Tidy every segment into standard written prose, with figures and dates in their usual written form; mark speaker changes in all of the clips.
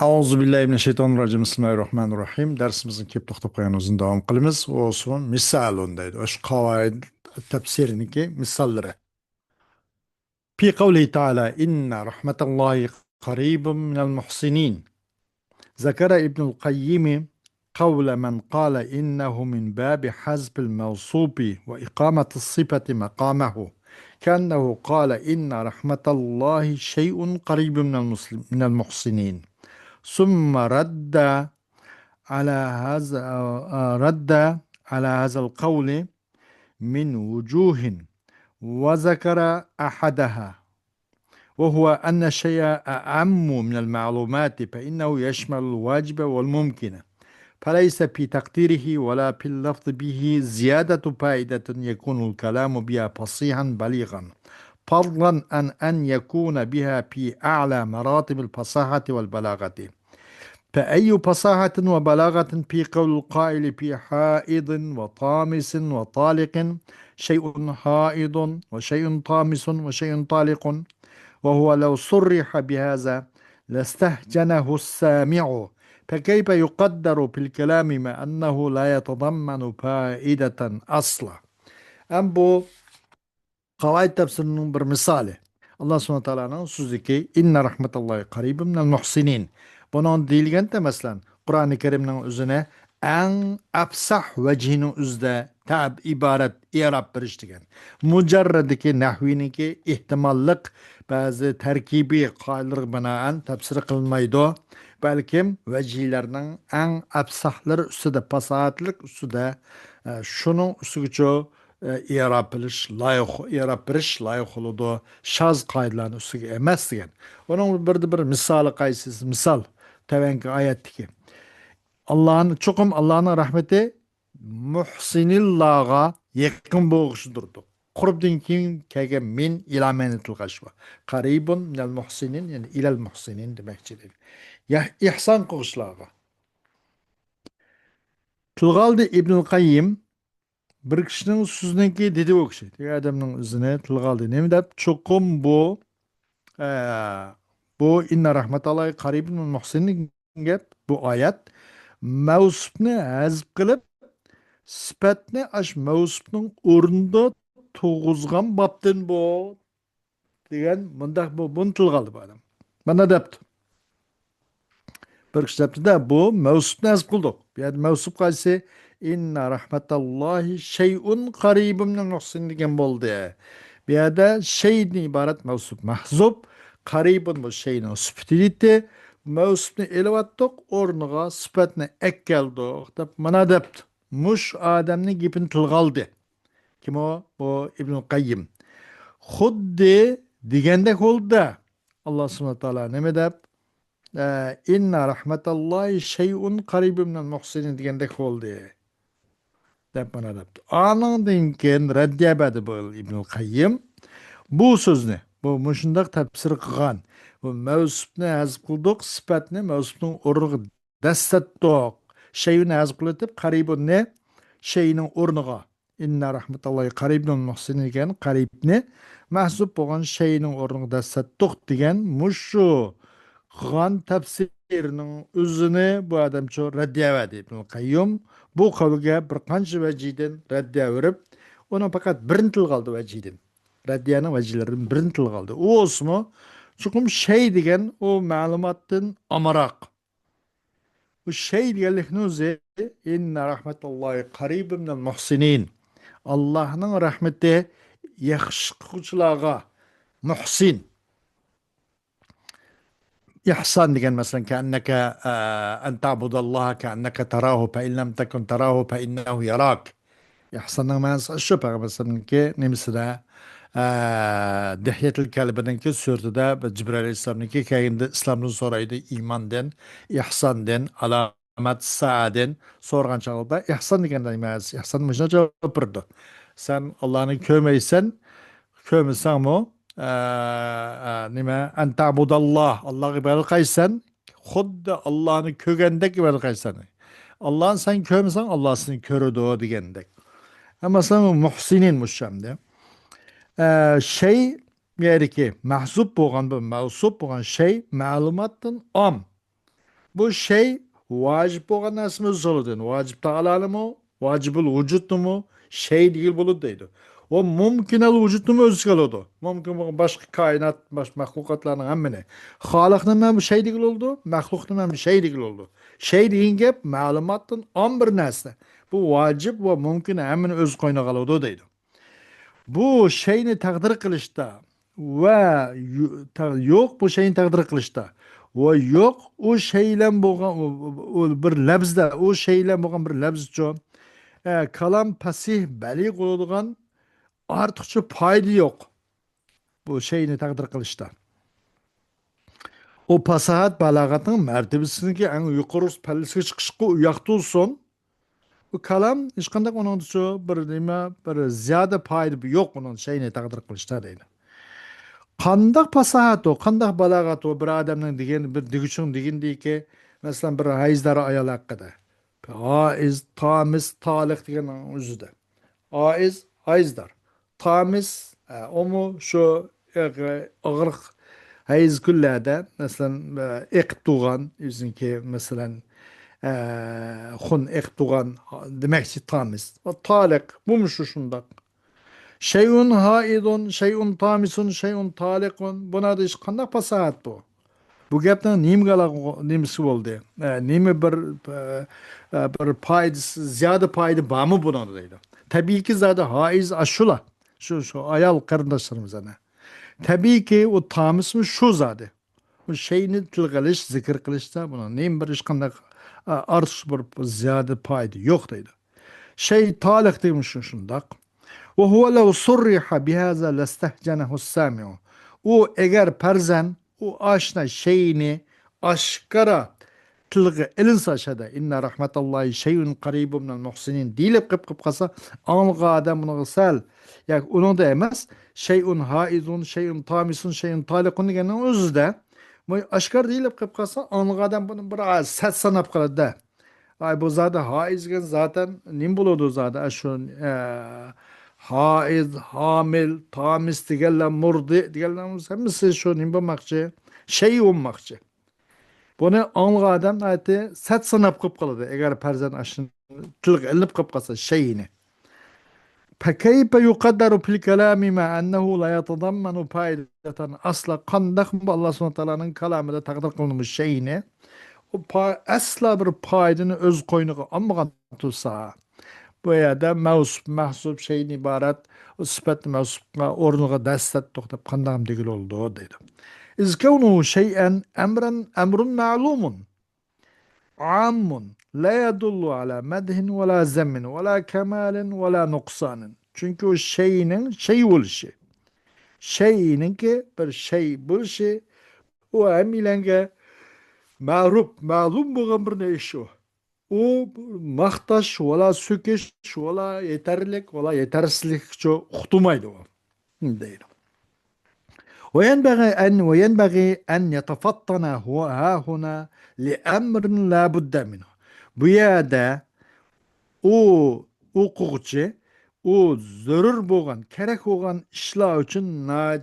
Speaker 1: Euzubillahimineşşeytanirracim. Bismillahirrahmanirrahim. Dersimizin kep to'xtab qolganimizdan davom qilamiz. O'smi misalun deydi. O'sha qavoid tafsiriniki misallari. Fi qawli ta'ala inna rahmatallahi qaribun minal muhsinin. ذكر ابن القيم قول من قال إنه من باب حذف الموصوف وإقامة الصفة مقامه كأنه قال إن رحمة الله شيء قريب من المحسنين ثم على هذا رد على هذا القول من وجوه وذكر أحدها وهو أن الشيء أعم من المعلومات فإنه يشمل الواجب والممكن فليس في تقديره ولا في اللفظ به زيادة فائدة يكون الكلام بها فصيحا بليغا فضلا عن أن يكون بها في أعلى مراتب الفصاحة والبلاغة فأي فصاحة وبلاغة في قول القائل في حائض وطامس وطالق شيء حائض وشيء طامس وشيء طالق وهو لو صرح بهذا لاستهجنه السامع فكيف يقدر في الكلام ما أنه لا يتضمن فائدة أصلا أم bu قواعد tefsirinin bir misali. Allah subhanahu taola'nın so'zi ki inna rahmatallahi qaribun minal muhsinin. Bunun deyilganda masalan Qur'oni Karimning o'zini eng afsah vajhini o'zida tab iborat i'rob berish degan. Mujarradiki nahviniki ehtimolliq ba'zi tarkibiy qoidalarga binoan tafsir qilinmaydi. Balkim vajhlarning eng afsahlari ustida fasohatlik ustida shuning ustigacha i'rob berish loyiq bo'ladi. Shoz qoidalarni ustiga emas degan. Onun bir misali qaysisi misal tevenki ayetdeki. Allah'ın rahmeti muhsinillaga yakın boğuşudurdu. Qurbdan keyin kelgan min ila menitil qashva. Qaribun minal muhsinin yani ilal muhsinin demekçidir. Ya ihsan qilishlarga. Tilg'aldi Ibnul Qayyim bir kishining so'ziniki dedi u kishi. Odamning o'zini tilg'aldi. Nima deb cho'qim bu inna rahmatallahi qaribun minal muhsinin gap bu oyat mavsufni hazb qilib sifatni ash mavsufning o'rnida tug'izgan bobdan bu degan bundaq buni tilga oldi bu odam. Mana debdi. Bir kishi debdi-da bu mavsufni hazb qildik. Bu yerda mavsuf qaysi? Inna rahmatallahi shay'un qaribun minal muhsin degan bo'ldi. Bu yerda shaydan iborat mavsuf mahzub, qaribun bu shayning sifati mavsufni elevatdik, o'rniga sifatni ekkeldik deb mana debdi. Mush odamning gapini tilga oldi. Kim o? Bu Ibn Qayyim. Xuddi degandek bo'ldi. Alloh subhanahu va taolo nima deb? Inna rahmatallahi shay'un qaribun minal muhsinin degandek bo'ldi. Deb mana debdi. Anandan keyin raddiya berdi bu Ibn Qayyim. Bu so'zni, bu mushundaq tafsir qilgan. Bu mavsufni hazb qildik, sifatni mavsufning o'rniga dastatdik. Shay'ni hazb qilib, qaribunni shayning o'rniga. Inna rahmatallahi qaribun muhsinin degan qaribni mahzub bo'lgan shayning o'rniga dastatdik degan mushu qilgan tafsirining o'zini bu odamcha raddiya berdi Ibn Qayyim. Bu qavlga bir qancha vajhidan raddiya berib, uni faqat birini tilga oldi vajhidan. Raddiyaning vajhlaridan birini tilga oldi. U o'smi chuqum shay degan o ma'lumotdan amaroq. Bu shay deganlikning o'zi inna rahmatallahi qaribun minal muhsinin. Allohning rahmati yaxshi qiluvchilarga muhsin. İhsan degan masalan ka'annaka an ta'budalloha ka'annaka tarahu fa in lam takun tarahu fa innahu yarak. İhsanning ma'nosi shu payg'ambarlarningki nemisida Dihyetil Kalbi'ninki sürtüde Cibril Aleyhisselam'ınki kayında İslam'ın soraydı imandan, ihsandan, alamet saaden sorgan çağında ihsan degenden imanız. İhsan mışına cevap verdi. Sen Allah'ını kövmesen mu? Nime? En ta'budallah. Allah'ı ibadet kaysan, xuddi Allah'ını kögendek ibadet kaysan. Allah'ın sen kövmesen Allah seni körüdü o degendek. Ama sen muhsinin muşşamde. Şey yeri ki mahzup bo'lgan bu mavsuf bo'lgan şey ma'lumotdan om Bu şey vacip olan narsani o'zi soladi. Vacip ta'alimi, vacibul vujudnimi şey değil bulup deydi. O mumkinal vujudnimi o'zi qiladi. Mumkin bo'lgan boshqa koinot, boshqa mahluqotlarning hammani. Xoliqning ham bu şey değil oldu, mahluqning ham şey değil oldu. Şey degan gap ma'lumotdan on bir narsa. Bu vacip va mumkin hammani o'z qo'yniga oladi deydi. Bu şeyni takdir kılışta ve yok bu şeyin takdir kılışta ve yok o şeyle boğan bir lebzde o şeyle boğan bir lebzço kalam pasih beli kıldıgan artıkça paydı yok bu şeyini takdir kılışta. O pasahat balagatın mertebesindeki en yukarı pellesi çıkışkı uyaktı olsun. Bu kalam hiç kandak onun bir nima bir ziyade paydı yok onun şeyini takdir kılışta deydi. Qandaq fasahat o, qandaq balag'at o bir odamning degan bir degishing degandiki, masalan bir hayzdor ayol haqida. Haiz, tamiz, toliq degan o'zida. Haiz, hayzdor. Tamiz, omu shu og'riq hayz kunlarda masalan eqib tug'an, o'zinki masalan xun eqib tug'an demakchi tamiz. O toliq, bu shu shundoq. Şeyun haidun, şeyun tamisun, şeyun talikun. Buna da iş kandak pasahat bu. Bu gapdan nimsi oldu. Nimi bir paydı, ziyade paydı bağımı buna deydi. Tabii ki zaten haiz aşula. Şu ayal kardeşlerimiz ana. Tabii ki o tamis mi şu zaten. Bu şeyini tilgaliş, zikir kılışta buna. Neyim bir iş kandak arz bir ziyade paydı yok deydi. Şey talik demiş şundak. وهو لو صرح بهذا لاستهجنه السامع. O eğer perzen o aşna şeyini aşkara tılgı elinsa şada inna rahmetallahi şeyun qaribun minel muhsinin deyilip kıp kasa anılga adam bunu gısal yani onu da emez şeyun haizun şeyun tamisun şeyun talikun degenin özü de bu aşkar deyilip kıp kasa anılga adam bunu bir set sanap kaladı da. Ay bu zaten haizgen zaten nim buludu zaten şu haiz, hamil, tamis digerler, murdi digerler hemisi şu nim bakmakçı, şey olmakçı. Bunu anlı adam ayeti set sanap kıp kaladı eğer perzen aşın tılg elip kıp kalsa şeyini. فكيف يقدر في الكلام مع أنه لا يتضمن فائدة أصلا قندق الله سبحانه وتعالى kelamında takdir kılınmış şeyini o asla bir paydını öz koynuğa almagan tutsa bu yerda mevsup mahsup şeyin ibaret o sıfat mevsupga ornuğa dastat to'xtab qandağım degil oldu dedi. İz kavnuhu şeyen emrun ma'lumun ammun la yadullu ala medhin ve la zemmin ve la kemalin ve la nuksanin. Çünkü o şeyinin şey oluşu. Şeyinin ki bir şey buluşu o emilenge ma'lum bo'lgan bir ish u. U maqtash wala so'kish wala yetarlik wala yetarsizlik uchun uqtirmaydi u deydi. وينبغي أن يتفطن هو ها هنا لأمر لا بد منه. Bu yerda u o'quvchi u zarur bo'lgan, kerak bo'lgan ishlar uchun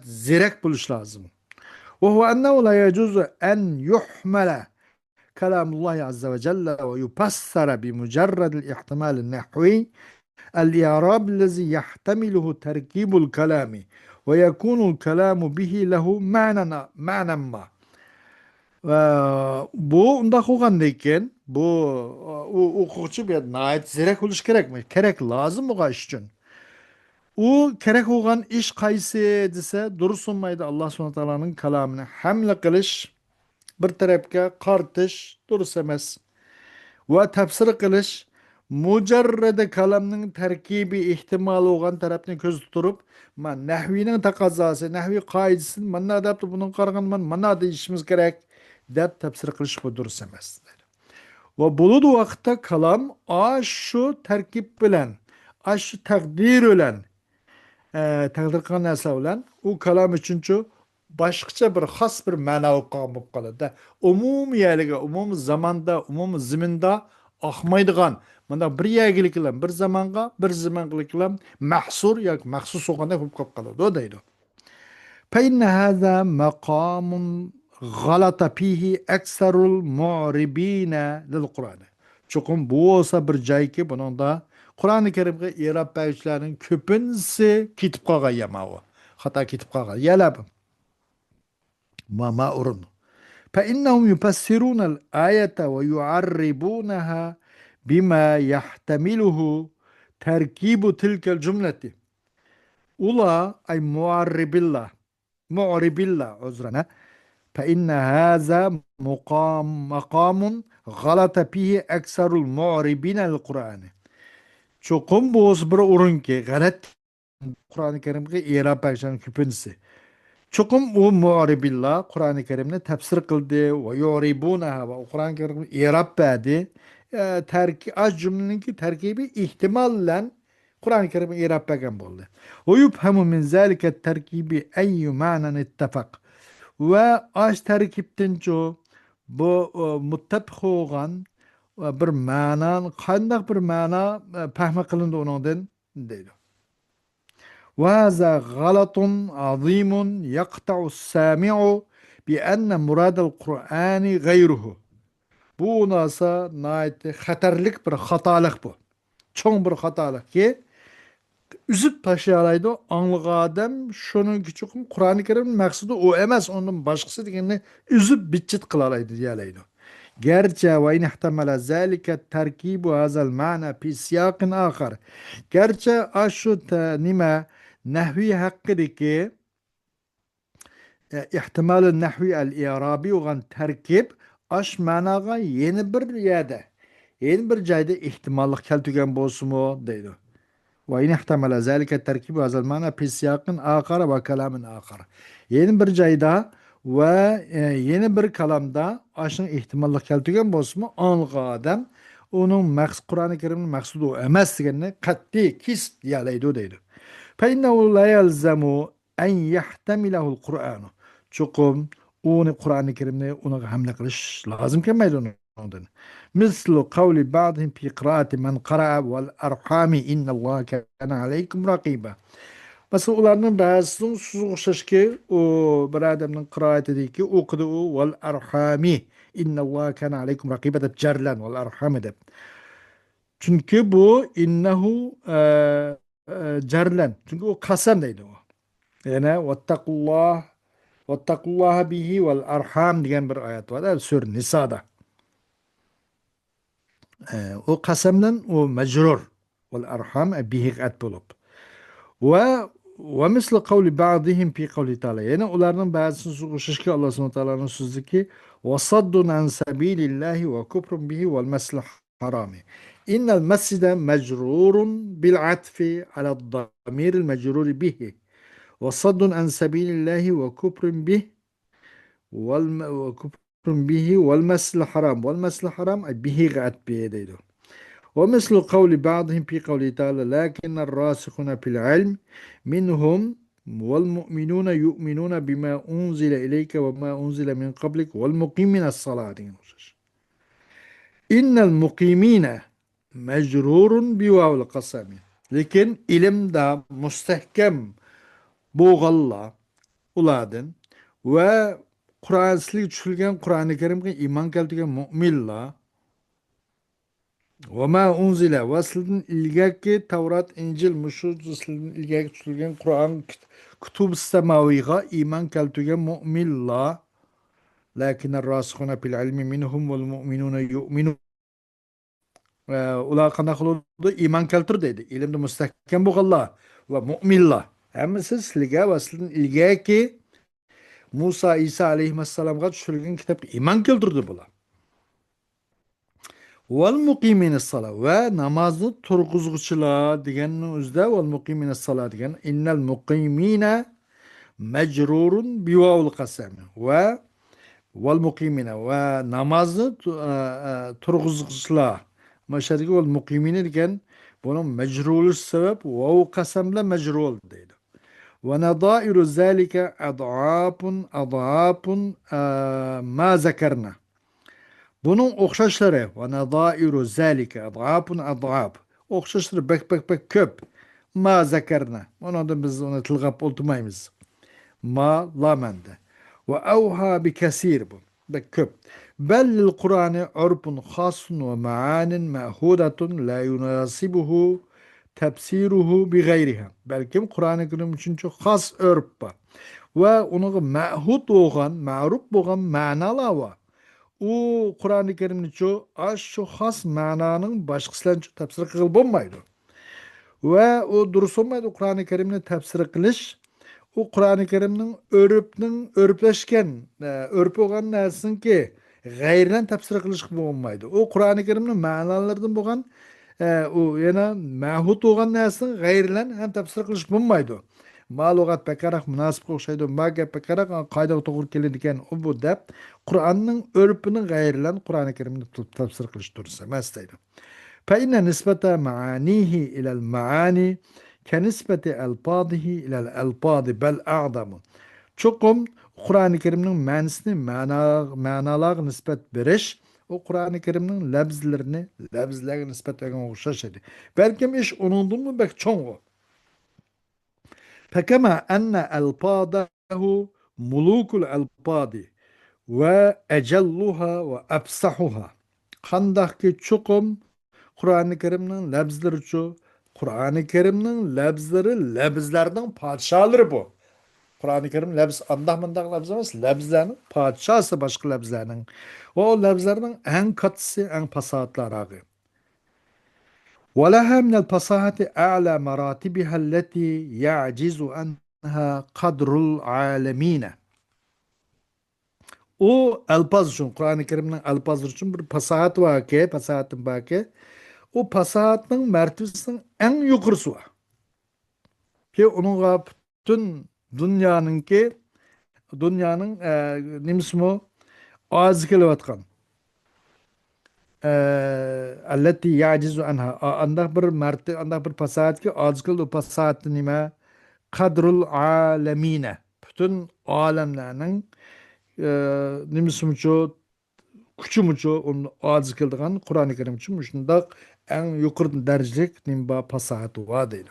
Speaker 1: zerek bo'lish lozim. وهو أنه لا يجوز أن يحمل كلام الله عز وجل ويفسر بمجرد الاحتمال النحوي الإعراب الذي يحتمله تركيب الكلام ويكون الكلام به له معنى ما. Bu undaq olgandayken bu o'quvchi bu nayt zirak bo'lish kerakmi? Kerak lazım bo'lgan ish uchun. U kerak bo'lgan ish qaysi desa durust bo'lmaydi. Alloh subhanahu va taoloning kalomini hamla qilish bir tarafga qartish durust emas. Va tafsir qilish mujarrada kalamning tarkibi ehtimol bo'lgan tarafni ko'z turib, man nahviyning taqozosi, nahviy qoidasini mana deb buni qaraganman, mana deyishimiz kerak deb tafsir qilish bu durust emas. Va buludu vaqtda kalam shu tarkib bilan, shu taqdir bilan taqdir qilgan narsa bilan u kalam uchunchi boshqacha bir xos bir ma'no bo'lib qoladi. Umumiyaliga, umumiy zamonda, umumiy ziminda oqmaydigan mana bir yergilik bilan bir zamonga, bir zamonlik bilan mahsur yoki maxsus bo'lganda bo'lib qolib qoladi deydi. فإن هذا مقام galata fihi aksarul mu'ribina lil Qur'an. Çokum bu olsa bir joy ki buningda Qur'oni Karimga i'rob beruvchilarning ko'pincha ketib qolgan yamavi. Xato ketib qolgan. Yalab ma urun. فإنهم يفسرون الآية ويعربونها بما يحتمله تركيب تلك الجملة. أولى أي معرب الله معرب الله عذرا. فإن هذا مقام غلط فيه أكثر المعربين للقرآن. Çokum boz bir urun ki galat Kur'an-ı Kerim'e i'rab berişan küpünsi. Çokum u mu'aribillah Kur'an-ı Kerim'ne tefsir kıldı ve yu'ribunaha ve Kur'an-ı Kerim'e i'rab berdi. Az cümlenin ki terkibi ihtimallen Kur'an-ı Kerim'e i'rab bergen boldu. Ve yubhamu min zalike terkibi eyyü ma'nan ittefak. Ve az terkipten ço bu muttefik olan bir ma'nan qandaq bir ma'na fahmi qilindi onundan deydi. وهذا غلط عظيم يقطع السامع بأن مراد القرآن غيره. Bu nasa nait xatarlik bir xatalık bu. Çoğun bir xatalık ki üzüp taşıyalaydı anlık adam şunun küçük Kur'an-ı Kerim'in maksudu o emas onun başkası degenini üzüp bitçit kılalaydı diyalaydı. Gerçi ve in ihtemele zâlike terkibu hazal ma'na fi siyakin ahar. Gerçi aşu nime nehvi hakkıdaki ihtimalü nehvi el-i'rabi olan terkip aş managa yeni bir yerde yeni bir joyda ihtimallik keltirgan bolsunmu deydi. Ve in ihtemele zâlike terkibu hazal ma'na fi siyakin ahar ve kelamin ahar. Yeni bir joyda ve yeni bir kalamda aşın ihtimallik keltirgan bolsunmu anlık adam onun Kur'an-ı Kerim'in maksudu emas deganini qat'iy kis diyalaydi deydi. فإنه لا يلزم أن يحتمله القرآن. Çokum onu Kur'an-ı Kerim'de ona hamle kılış lazım gelmeydi ondan. Mislu kavli ba'dihim fi kıraati men kara'a vel arhami innallâhe kâne aleykum rakiba. Mesela onların bazısının sözü okşaş ki o bir adamın kıraatideki okudu vel arhami innallâhe kâne aleykum rakiba dep cerlen vel arhami dep. Çünkü bu innehu cerlen. Çünkü o kasem deydi o. Yani vettakullaha bihi vel arham diyen bir ayet var. Sür Nisa'da. O kasemden o mecrur. Vel arham bihi qat bulup. Ve ve misli kavli ba'dihim fi kavli ta'ala. Yani onların bazısını sokuşmuş ki Allah subhanahu ta'ala'nın sözü ki ve saddun an sabilillahi ve küfrun bihi vel meslah harami. İnnel mescide mecrurun bil atfi ala damiril mecruri bihi. Ve saddun an sabilillahi ve küfrun bihi ve küfrun bihi vel meslah haram. Vel meslah haram bihi gat bihi. ومثل قول بعضهم في قوله تعالى لكن الراسخون في العلم منهم والمؤمنون يؤمنون بما أنزل إليك وما أنزل من قبلك والمقيمين الصلاة. إن المقيمين مجرور بواو القسم. Lekin ilimda müstehkem boğalla uladın ve Kur'ansızlık düşülgen Kur'an-ı Kerim'e iman keltirgen mu'minla وَمَا unzile vaslın ilgaki Tevrat, İncil, Muşudus'un ilgaki düşülgen Kur'an kütub-ı semaviga iman keltirgen mu'minla lakinner rasıkhuna fil ilmi minhum vel mu'minuna yu'minun. Ular qanday qiladi? Iymon keltir deydi. Ilmda mustahkam bo'lganlar va mu'minlar. Hammasi sizlarga va sizlarning ilgaki Musa, İsa alayhissalomga tushirilgan kitobga iymon keltirdi bular. Vel muqiminis sala ve namozni turg'izuvchilar deganning o'zida vel muqiminis sala degan innal muqimina majrurun bivavul qasam va vel muqimina ve namozni turg'izuvchilar mashhadagi vel muqimina degan bunun majruri sebep vav qasamla majrur deydi. Ve nadairu zalika adapun ma zakarna. Bunun okşaşları ve nadairu zalike adapun adap. Okşaşları bek köp. Ma zakarna. Onu da biz onu tılgap oltumayız. Ma lamende. Ve evha bi kesir bu. Bak köp. Bellil Kur'an'ı urpun hasun ve maanin me'hudatun la yunasibuhu tefsiruhu bi gayriha. Belki Kur'an-ı Kerim için çok has örp var. Ve onu ma'hud olan, ma'ruf olan manalar var. O Kur'an-ı Kerim'in çoğu şu has mananın başkasıyla tefsir kılıb olmaydı. Ve o durus olmaydı Kur'an-ı Kerim'in tefsir kılış. O Kur'an-ı Kerim'in örüpleşken, örüp olan nersin ki gayrilen tefsir kılış gibi olmaydı. O Kur'an-ı Kerim'in manalarından boğan, o yana mahut olan nersin gayrilen hem tefsir kılış olmaydı. Ma logat pekarak münasip okşaydı. Ma gep pekarak kayda doğru kelirken o bu dep Kur'an'ın örüpünün gayrilen Kur'an-ı Kerim'in tefsir kılış dursa. Mesela. فإن نسبة معانيه إلى المعاني كنسبة ألفاظه إلى الألفاظ بل أعظم. Çokum Kur'an-ı Kerim'in manisini manalar nispet beriş o Kur'an-ı Kerim'in lebzlerine nispet egen okşaş idi. Belki iş onundun mu bek çoğu. Fekema enne elfadahu mulukul elfadi ve ecelluha ve efsahuha. Kandak ki çokum Kur'an-ı Kerim'in lebzleri şu. Kur'an-ı Kerim'in lebzleri lebzlerden padişahları bu. Kur'an-ı Kerim lebz andah mandak lebz emas, lebzlerinin padişahı başka lebzlerinin. O lebzlerinin en katısı, en pasahatları. ولها من الفصاحة أعلى مراتبها التي يعجز عنها قدر العالمين. O elpaz için, Kur'an-ı Kerim'in elpaz için bir pasahat var ki, pasahatın var ki, o pasahatın mertebesinin en yukarısı var. Ki onun bütün dünyanın nimismo ağzı kelevatkan. Allati yacizu anha. Andak bir pasahat ki ağzı kele o pasahat nime kadrul alemine. Bütün alemlerinin nimismo küçü muçu onun ağzı keldiğin Kur'an-ı Kerim için şunda en yukarı derecelik nimba pasahatı var değil.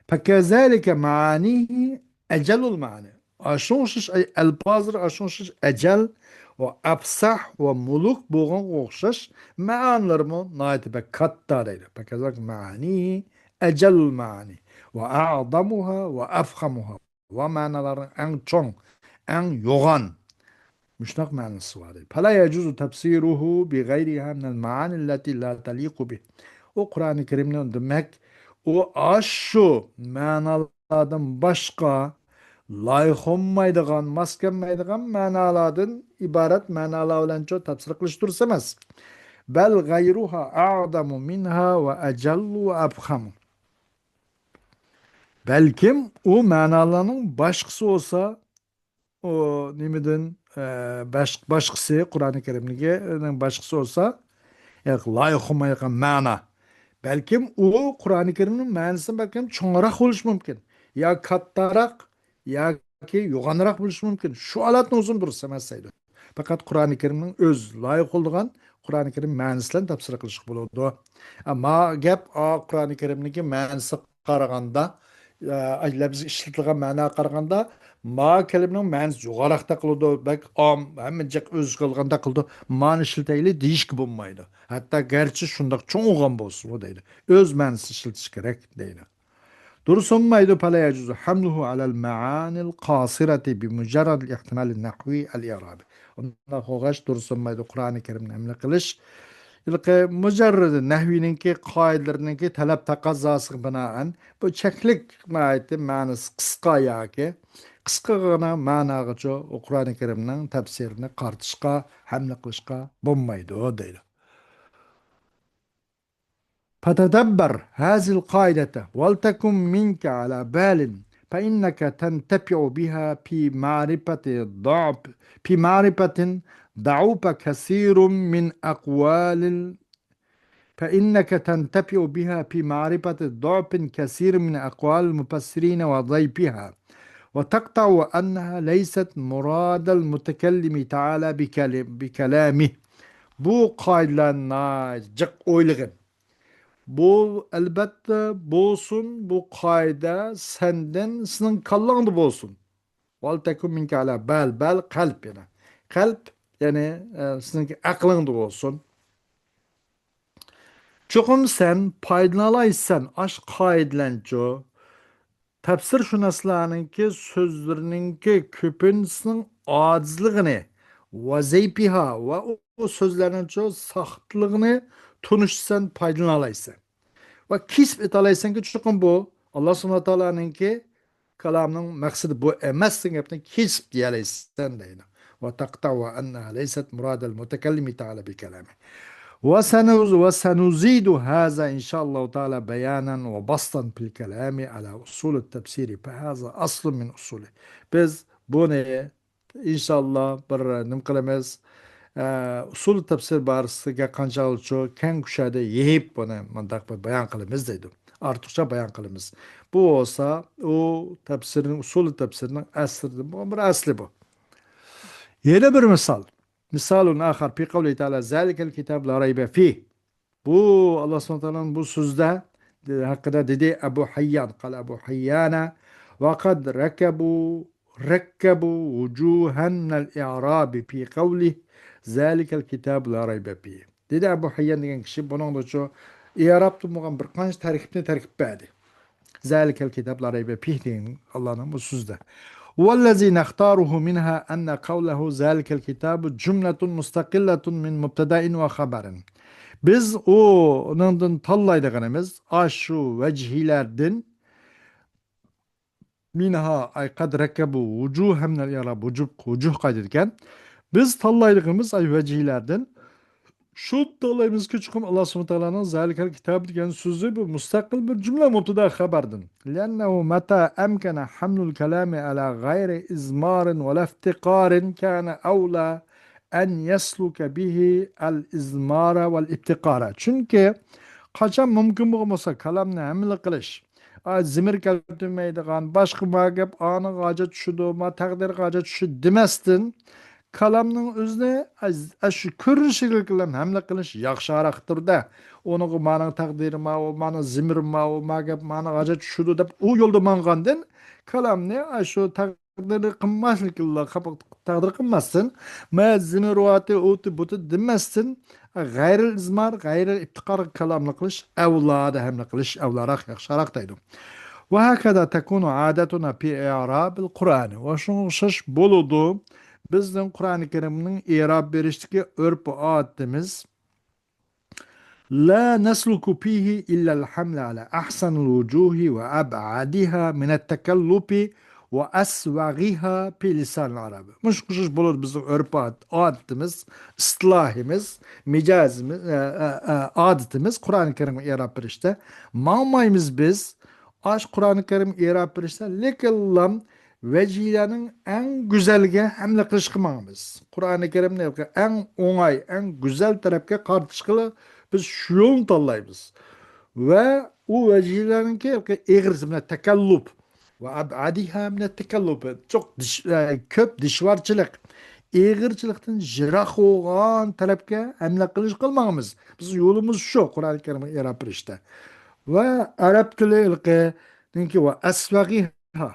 Speaker 1: فكذلك معانيه أجل المعاني أشونشش أي البازر أشونشش أجل وأفصح وملوك بوغن وخشش معنلرمو نايت بكتا دير فكذلك معانيه أجل المعاني وأعظمها وأفخمها ومعنى أن چون أن يغن مشتق معنى الصواري فلا يجوز تفسيره بغيرها من المعاني التي لا تليق به. O Kur'an-ı Kerim'in demek o aşşu manalardan başka layık olmaydıgan, maskenmeydigan manalardan ibaret manalar olan çok tafsir kılıştırsamaz. Bel gayruha a'damu minha ve ecellu ve afhamu. Belkim o manaların başkası olsa o nimidin başkası Kur'an-ı Kerim'in başkası olsa layık olmaydigan mana. Belki o Kur'an-ı Kerim'in manasını belki çoğarak buluş mümkün. Ya kattarak ya ki yoğanarak buluş mümkün. Şu alatın uzun durursa mesaydı. Fakat Kur'an-ı Kerim'in öz layık olduğun Kur'an-ı Kerim manasıyla tafsir kılışık bulundu. Ama gap Kur'an-ı Kerim'deki manası qaraganda biz işletilgan ma'na qaraganda ma kelimenin ma'nisi yuqarıqda qıldı. Bak hemencek öz qılganda qıldı. Ma'ni işleteyli deyiş ki bulmaydı. Hatta gerçi şundaq çoğ olgan bolsun o deydi. Öz ma'nisi işletiş gerek deydi. Dursunmaydı fala yacuzu hamluhu alel ma'anil qasirati bi mujarrad ihtimal nahvi el i'rabi. Onda hoğaş dursunmaydı Kur'an-ı Kerim'in emri kılış. İlki mujarrad nahvininki kaidelerininki talep takazzası binaen bu çeklik maayeti manası kıska yaki kıska gana managıcı o Kur'an-ı Kerim'in tefsirini kartışka hamle kılışka bulmaydı o deydi. فتدبر هذه القاعدة ولتكن منك على بال فإنك تنتفع بها في معرفة ضعوف كثير من أقوال فإنك تنتفع بها في معرفة ضعف كثير من أقوال المفسرين وضيفها وتقطع أنها ليست مراد المتكلم تعالى بكلامه. Bu kayıtlarına cık oyluğun. Bu elbette bolsun bu kaide senden senin kallağında bolsun. Val tekum minke ala bal kalp yani. Kalp yani sizinki aklında olsun. Çokum sen paydalaysan aşk kaidlenco. Tafsirşünaslarınki sözlerininki köpünsünün acizligini vazeypiha ve o sözlerinin çoğu saxtlığını tunuşsan paydalaysan. Ve kisb etalaysan ki çokum bu Allah subhanahu wa ta'ala'nınki kalamının maksadı bu emezsin hepsini kisb diyelaysan deyna. Ve taqta'va enneha leysat muradel mutekellimi ta'ala bi kelami. وسنزيد هذا إن شاء الله تعالى بيانا وبسطا في الكلام على أصول التفسير فهذا أصل من أصوله biz bunu inşallah bir nimqilamiz usul tafsir barisiga qanchalik keng kushadi yeyib buni mundaq bir bayon qilamiz deydi ortiqcha bayon qilamiz bu bo'lsa u tafsirning usul tafsirning asli bu bir asli bu yana bir misol misolun axar fi qavli taala zalikel kitab la rayba fih. Bu Allah subhanahu wa ta'ala'nın bu sözde hakkında dedi Ebu Hayyan. Kal Ebu Hayyana ve kad rekkebu vucuhen minel i'rabi fi kavlih zalikel kitab la raybe fih. Dedi Ebu Hayyan degan kişi bunun da şu i'rab tutmagan bir qancha tarkibni tarkib berdi. Zalikel kitab la raybe fih degan Allah'ın bu sözde. والذي نختاره منها أن قوله ذلك الكتاب جملة مستقلة من مبتدأ وخبر. Biz onundan tallaydıganımız aşu vecihilerden minha ay kad rekebu vucuhem minel i'rab vucuh kaydediken biz tallaydığımız ay vecihilerden şu dolayımız ki çıkım Allah subhanahu teala'nın zalikel kitabı degan sözü bu müstakil bir cümle mutada haberdir. Lennehu meta emkene hamlul kelami ala gayri izmarin ve leftiqarin kana evla en yesluke bihi el izmara vel iptikara. Çünkü kaçan mümkün olmasa kalamni hamle qilish. Zimir keltirmaydigan boshqa magap ani g'aja tushidi, ma taqdir g'aja tushidi demasdan kalamning o'zini shu ko'rinishiga bilan hamla qilish yaxshiroqdir-da. Uni mani taqdirim ma, mani zimirim ma, magap mani g'aja tushidi deb u yo'lda mangandan kalamni shu taqdir qilmaslikla taqdir qilmasdan ma zimirvati o'ti buti demasdan g'ayril izmar g'ayril ibtiqor kalamni qilish avlada hamla qilish avlaroq yaxshiroq deydi. وهكذا تكون عادتنا في إعراب القرآن وشنغشش بولودو bizden Kur'an-ı Kerim'in i'rab berişteki örp adetimiz la nesluku fihi illa'l hamle ala ahsanul vucuhi ve ab'adiha minet tekellupi ve asvagiha fi lisanil arabi. Muş bulur bizim örp adetimiz, istilahimiz, micazimiz, adetimiz Kur'an-ı Kerim'in i'rab berişte. Mağmayımız biz Kur'an-ı Kerim i'rab berişte lekellam vecilerin en güzelge hamle qilish qilmaymiz. Qur'oni Karimni en o'ng'ay, en güzel tarafga qartishqili biz shu yo'lni tanlaymiz. Va u vecilerinki eg'ir takallub va abadiha min takallub çok ko'p dishvarchilik, eg'irchilikdan jiroq bo'lgan tarafga hamle qilish qilmaymiz. Biz yo'limiz shu Qur'oni Karimni i'rob berishda. Va arab tili va asvag'iha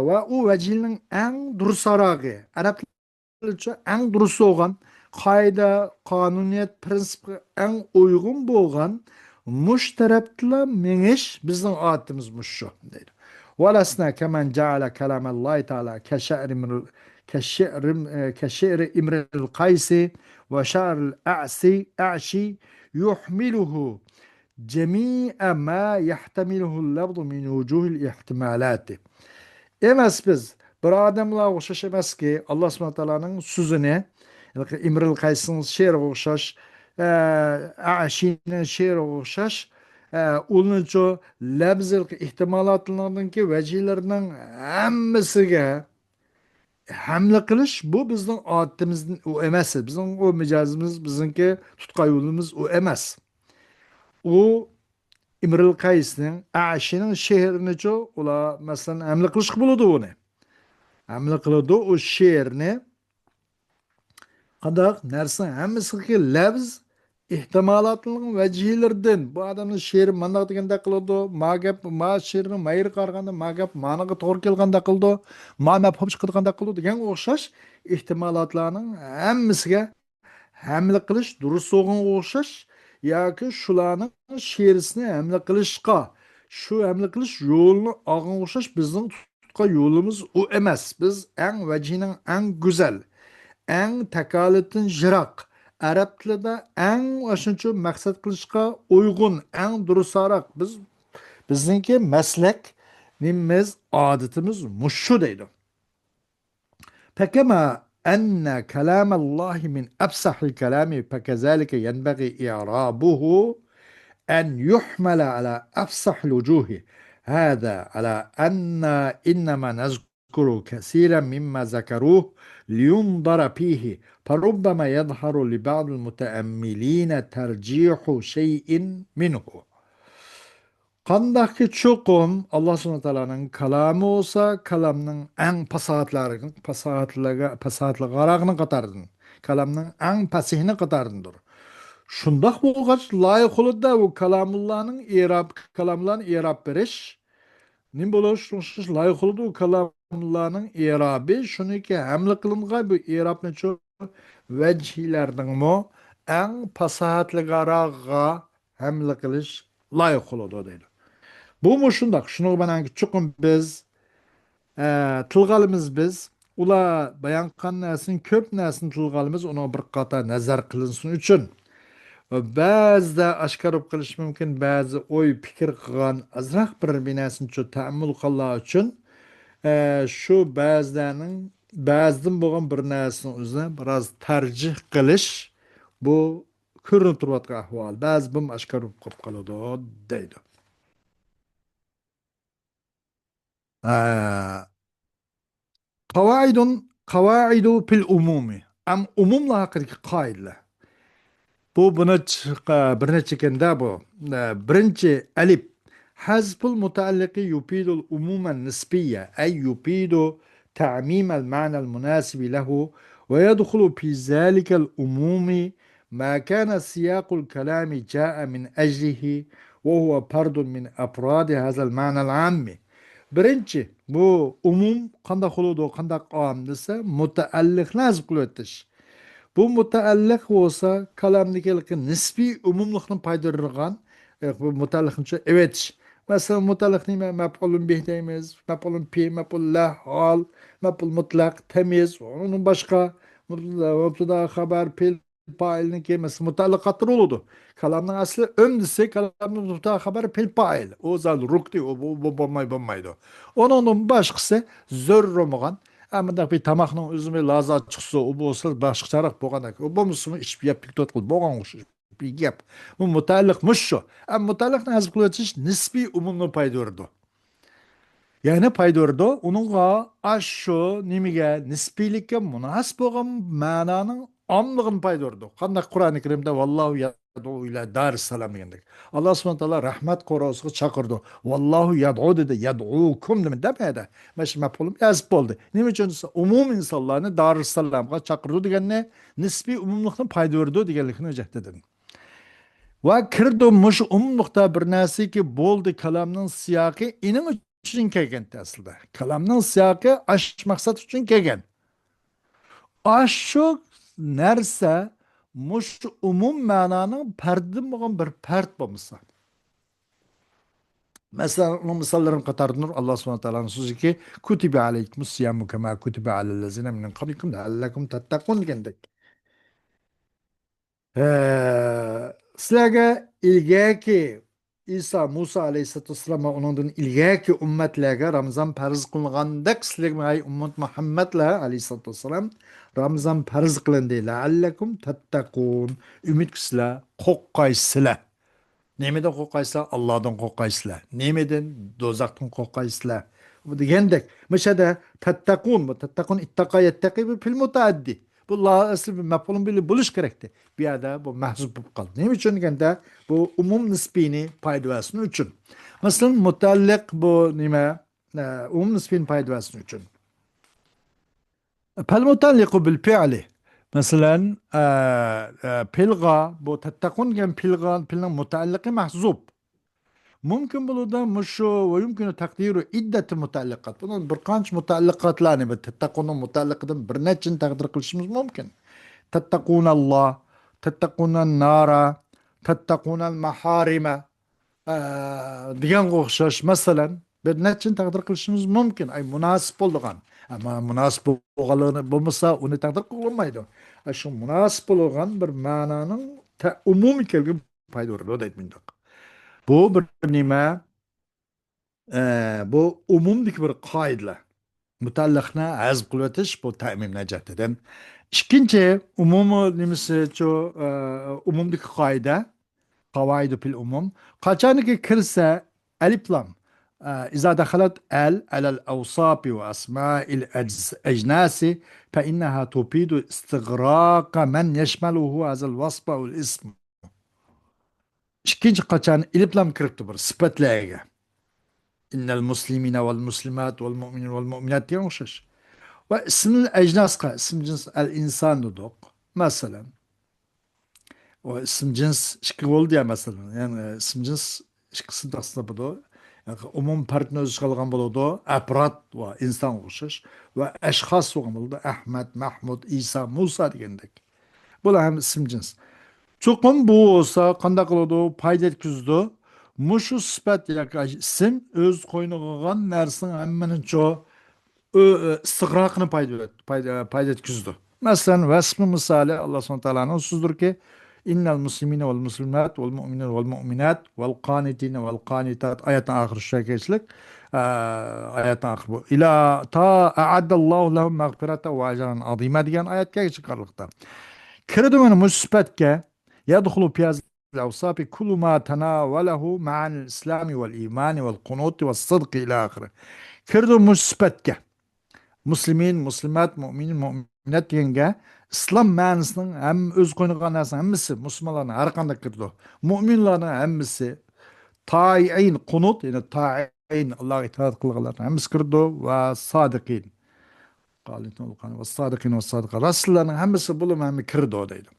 Speaker 1: ve o vecilin en durusaragı, Arapça en durusu olan, kayda, kanuniyet, prensip en uygun boğan, müşterekle meniş bizim adetimiz şu değil. Velasna kemen ceale kelamallahi teala keşe'ri imril kaysi ve şa'ril a'şi yuhmiluhu cemi'e ma yahtemiluhu lafzu min vucuhil ihtimalati. Emas biz bir odamlar o'xshash emaski Alloh subhanahu taoloning so'zini Imrul Qaysning she'riga o'xshash, Ashiyning she'riga o'xshash ularning labzil ehtimolotlarninki vajilarining hammasiga hamla qilish bu bizning odatimiz u emas. Bizning o mijozimiz, bizningki tutqay yo'limiz u emas. U İmrul Qaysning Ashining she'rini ular masalan hamla qilish bo'ladi uni. Hamla qiladi o she'rni qandoq narsa hammasiga lafz ehtimolotning vajhilaridan bu odamning she'ri mandaq deganda qiladi, ma gap ma she'rni mayr qarganda ma gap maniga to'g'ri kelganda qildi, ma mafhum chiqarganda qildi degan o'xshash ehtimolotlarning hammasiga hamla qilish durust so'g'inga o'xshash yoki shularning she'risini hamla qilishga shu hamla qilish yo'lini olganga o'xshash bizning tutgan yo'limiz u emas. Biz eng vajining eng go'zal eng takolidan jiroq arab tilida eng shuncha maqsad qilishga uyg'un eng durustroq bizningki maslak nimamiz odatimiz mushu deydi. فكما أن كلام الله من أفصح الكلام فكذلك ينبغي إعرابه أن يحمل على أفصح الوجوه. هذا على أن إنما نذكر كثيرا مما ذكروه لينظر فيه، فربما يظهر لبعض المتأملين ترجيح شيء منه. Qandaki çokum Allah subhanahu teala'nın kalamı olsa kalamның en pasahatlarını qatarın. Kalamның en pasihini qatarındır. Şundaq bolğaç layık olur da bu kalamlarının irab beriş. Nim bolar şunşuş layık olur bu kalamlarının irabi şunu ki hamle kılınğa bu irabni çok vecihilerden mu en pasahatlı qarağa hamle kılış layık olur deydi. Bu mu şundaq? Şunu bana çokum biz tılgalımız biz ula bayan qan nəsin köp nəsin tılgalımız ona bir qata nazar qılınsın üçün. Ba'zida oshkor qilish mumkin, ba'zi o'y fikr qilgan azroq bir binasini shu ta'ammul qillar uchun shu ba'zidan bo'lgan bir narsani o'zini biroz tarjih qilish bu ko'rinib turayotgan ahvol. Ba'zi bu oshkor bo'lib qoladi deydi. Qavoidun fil umumi. Am umumla haqidagi qoidalar. Bu bir necha kenda bu. Birinchi alif hazful mutaalliqi yufidul umuman nisbiyya ay yufidu ta'mim al ma'na al munasib lahu ve yadkhulu fi zalika al umumi ma kana siyaqul kalami jaa min ajlihi ve huwa fardun min afrad hadha al ma'na al ammi. Birinchi bu umum qanday qiladi, qanday qilamiz desa mutaalliqni hazf qilib o'tish. Bu mutaalliq bo'lsa kalamdagi nisbiy umumlikni paydargan bu mutaalliqni evet. Mesela mutaalliq nima maf'ulun bih deymiz, maf'ulun pi, maf'ul la, hal, maf'ul mutlaq, temiz, onun başqa mubtada xabar fil fa'ilni kelimesi mutaalliqatlar oldu. Kalamның asli ömdisi kalamның mubtada xabar fil fa'il. O zal rukti o bu bo'lmaydi. Onun başqası zörrümügan Ama bir tamakның özüme laza çıksa o bolsa başqaçaraq bolğan ekan. O bolmasa iş yap tot qıl bolğan bir gap. Bu mutaalliqmış şu. Ama mutaalliqni hazb qilib o'tish nisbiy umumni paydordi. Yani paydordi, onunğa aşşu nimiga nisbiylikka munosib bo'lgan ma'noning omligini paydordi. Qanday Qur'oni Karimda vallohu yad'u ila dar salam degandek. Allah subhanahu taala rahmat qorosiga chaqirdi. Vallohu yad'u dedi, yad'ukum demadi. Mana maf'ulum yazib bo'ldi. Nima uchun desa umum insonlarni darus salamga chaqirdi deganni nisbiy umumlikni paydordi deganlikni o'jatdi. Va kirdi mush umumlikda bir narsaki bo'ldi kalamning siyoqi ining uchun kelgan aslida. Kalamning siyoqi ash maqsad uchun kelgan. Aşşu narsa mush umum ma'noning pardim bo'lgan bir part bo'lmasa. Mesela onun misallarını qatarınır Allah subhanahu wa ta'ala'nın sözü ki kutibe aleykumus siyamu kema kutibe alellezine min qablikum leallekum tattaqun degandek. Sizlarga ilgaki İsa Musa aleyhissalatu vesselam onundan ilgaki ummetlerge Ramazan farz kılıngandak sizlarga ay ummet Muhammedle aleyhissalatu vesselam Ramazan farz kılındı leallekum tattaqun ümit kisizlar qo'rqaysizlar. Nemeden qo'rqaysizlar? Allohdan qo'rqaysizlar. Nemeden? Do'zaxdan qo'rqaysizlar. Bu degandek, mashada tattaqun, bu tattaqun ittaqa yattaqi fil mutaaddi. Bu asli bir maf'ulun bili bo'lish kerakdi. Bu yerda bu mahzuf bo'lib qoldi. Nima uchun deganda bu umum nisbiyni foydasini uchun. Masalan, mutaalliq bu nima? Umum nisbiyni foydasini uchun. Fal mutalliqu bil fi'li Mesela pilga bu tettakun gen pilning mutallaqi mahzub. Mümkün buluda muşu ve yumkinu takdiru iddeti mutalliqat. Bunun bir qancha mutallaqatlarni bu tettakунun mutalliqidan bir nechini taqdir qilishimiz mumkin. Tettakунalloh, tettakунan nara, tettakунal maharima deganga o'xshash masalan bir nechini taqdir qilishimiz mumkin. Ay munosib bo'lgan. Ama munosib bo'lganligi bo'lmasa uni taqdir qilolmaydi. Shu munosib bo'lgan bir ma'noning umumiy kelgan paydo deydi bundoq. Bu bir nima? Bu umumdagi bir qoidalar. Mutallaqni azb qilib o'tish bu ta'mim najatidan. Ikkinchi umumiy nimasi shu umumdagi qoida, qavaidu fil umum. Qachoniki kirsa alif lam إذا دخلت على الأوصاف وأسماء الأجناس فإنها تفيد استغراق من يشمله هذا الوصف أو الاسم. ikkinchi qachon ilif lam kiribdi bir sifatlarga. İnnel muslimine vel muslimat vel mu'minin vel mu'minat diye o'xshash. Ve ismil ecnasqa, ism cins el insan dedik. Mesela o ism cins ikki bo'ldi ya mesela. Yani ism cins ikkisi aslında bu. Yani umum partni o'z qilgan bo'ladi. Afrod va inson o'xshash va ashxos bo'lgan bo'ladi. Ahmad, Mahmud, Isa, Musa degandek. Bular ham ism cins. Cho'qim bu olsa qanday qiladi? Foyda yetkazdi. Mushu sifat yoki ism o'z qo'yniga olgan narsaning hammaning istig'roqini paydo etkizdi. Masalan, vasfi misali Allah subhanahu wa ta'alaning so'zdirki, innal muslimina vel muslimat vel mu'minina vel mu'minat vel qanitina vel qanitat oyatning oxiri shunga kelishlik. Oyatning oxiri bu. Ila ta a'addallohu lahum mag'firatan va ajran azima degan oyatga chiqarliqda. Kirdi mana musibatga yadkhulu fi الأوصاف كل ما تناوله معاني الإسلام والإيمان والقنوط والصدق إلى آخره. كردو مثبتك مسلمين مسلمات مؤمنين مؤمنات deganga islom ma'nosining ham o'z qo'yniga narsa hammasi musulmonlarning har qanday kirdi. Mu'minlarning hammasi ta'iin qunut, ya'ni ta'iin Allohga itoat qilganlar hammasi kirdi va sodiqin. Qolitin va sodiqin va sodiqa. Rasullarning hammasi bo'lib ham kirdi deydi.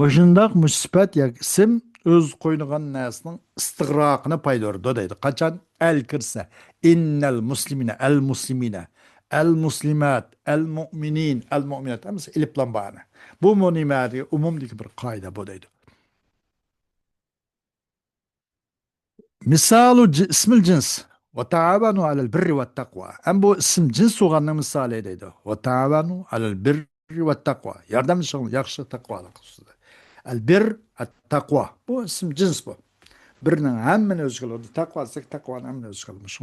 Speaker 1: Başındaq müsbət ya ism öz qoynuğan nəsinin istig'roqini paydo'rdi deydi. Qachon al kirsa innal muslimina al muslimina al muslimat al mu'minin al mu'minat hammasi ilib bilan bani. Bu nimadi umumdagi bir qoida bu deydi. Misalu ismil cins ve taavanu alal birri ve taqwa. Am bu ism cins bo'lganning misoli deydi. Ve taavanu alal birri ve taqwa. Yordamlashing yaxshi taqvolik ustida. El-bir, el-taqva. Bu isim cins bu. Birinin hemmini öz kılıyordu. Takva ise takvanın hemmini öz kılmış.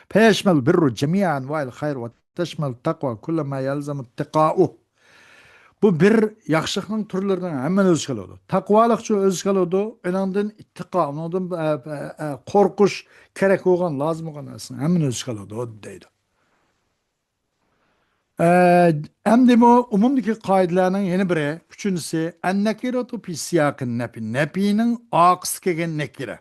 Speaker 1: Feyeşmel birru cemiye anva'il hayr ve teşmel takva kullama yalzamut tiqa'u. Bu bir yaxşılıkның türlerinin hemmini öz kılıyordu. Takvalıkçı öz kılıyordu. Ondan ittiqa, ondan korkuş gerek olan, lazım olan aslında hemmini öz kılıyordu. O deydi. Hem bu umumdaki kaidelerinin yeni biri, üçüncüsü, en-nekiratu fi siyakın nepi. Nepinin aqsı kegen nekire.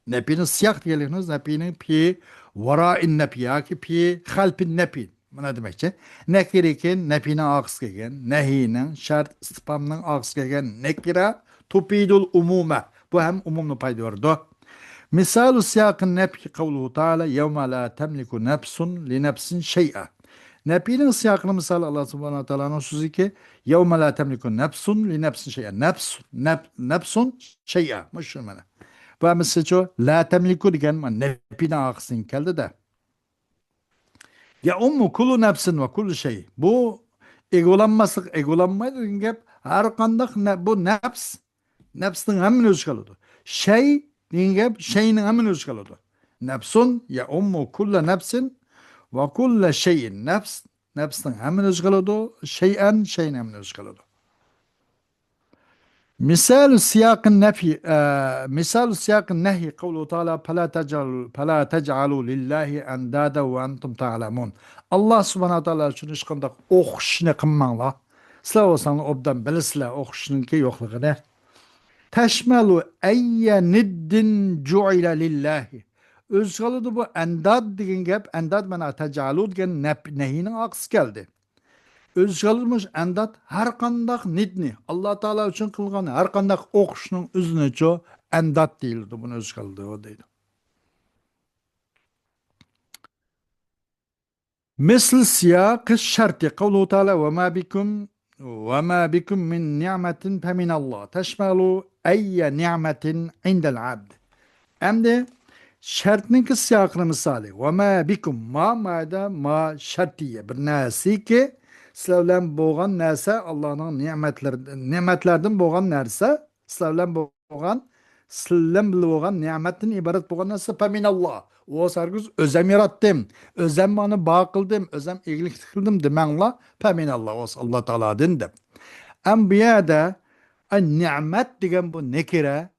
Speaker 1: Nepinin siyak diyelim, nepinin pi vara'in nepi, yaki pi halpin nepi. Bu ne demek ki? Nekirikin nepinin aqsı kegen, nehinin, şart istifamının aqsı kegen nekire, tupidul umume. Bu hem umumlu payda vardı. Misalu siyakın nepi kavluhu ta'ala, yevme la temliku nefsun li nefsin şey'a. Nebinin siyakını misal Allah subhanahu wa ta'ala'nın sözü ki يَوْمَ لَا تَمْلِكُ نَفْسٌ لِنَفْسٍ شَيْئًا nefsun şey'a. Müşümene. Bu mesela şu la temliku diyen nebine aksın geldi de. Ya ummu kulu nefsin ve kulu şey. Bu egolanması, egolanmayı dediğin gibi her kandak bu nefsin hemen öz kalıdır. Şey dediğin gibi şeyin hemen öz kalıdır. Nefsun ya ummu kulla nefsin ve kulle şeyin nefsin hemen öz kalıdır. Şeyin hemen öz kalıdır. مثال سياق النفي مثال سياق النهي قوله تعالى فلا تجعلوا لله اندادا وانتم تعلمون. Allah subhanahu wa taala şunu işkanda o'qishni qilmanglar. Sizlar olsanlar obdan bilasizlar o'qishninki yo'qligini. Tashmalu ayya niddin ju'ila lillahi. O'z qoladi bu andad degan gap, andad mana tajalud degan nehining aqsi keldi. Öz işi alırmış endat her kandak nidni. Allah Teala için kılgan her kandak okuşunun üzüne ço endat değildi. Bunu öz işi aldığı o değil. مثل سياق الشرط قوله تعالى وما بكم من نعمة فمن الله تشمل أي نعمة عند العبد. Hem de şartının kız siyakını misali. Ve ma bikum ma da ma şartiye. Bir nasi ki sizlerden boğan nase Allah'ın nimetlerden boğan narsa sizlerden boğan sizlerden boğan nimetin ibaret boğan narsa Allah. O sargız özem yarattım. Özem bana bağ kıldım. Özem iyilik kıldım demenla Allah. O Allah Teala dindim. Enbiyada nimet degan bu nekire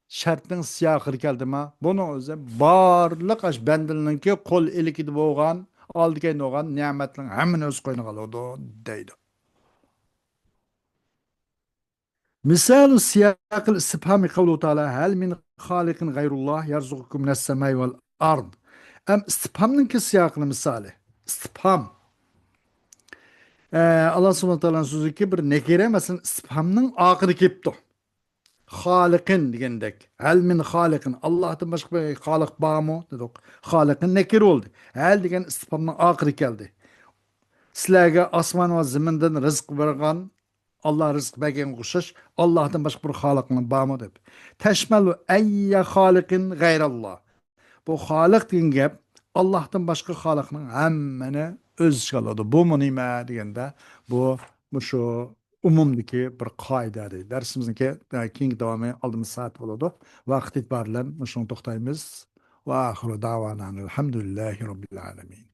Speaker 1: şartning siyaqi keldimi. Bunu o'zi barliq ash bandalarningki qo'l ilikida bo'lgan, oldiga bo'lgan ne'matlarning hammani o'z qo'yniga oladi deydi. Misal siyaqil istifhami qavlu taala hal min xaliqin gayrullah yarzuqukum minas samai vel ard. Am istifhamning siyaqini misali. İstifham. Allah subhanahu wa ta'ala so'zi ki bir nekire masalan istifhamning oxiri kelibdi. Halikin degandek. Hel min halikin. Allah'tan başka bir halik var mı? Dedik. Halikin nekir oldu. Hel degen istifamın akırı geldi. Sizlerge asman ve ziminden rızk vergan, Allah rızk bergen kuşaş, Allah'tan başka bir halikin var mı? Deb. Teşmelu eyye halikin gayrallah. Bu halik degan gap Allah'tan başka halikning hammani o'z ichiga oladi. Bu nima deganda bu shu umumdagi bir qoida deydi. Darsimizniki keyingi davomi oldimiz soat bo'ladi. Vaqt etibor bilan shuni to'xtaymiz. Va axiru davana alhamdulillahi robbil alamin.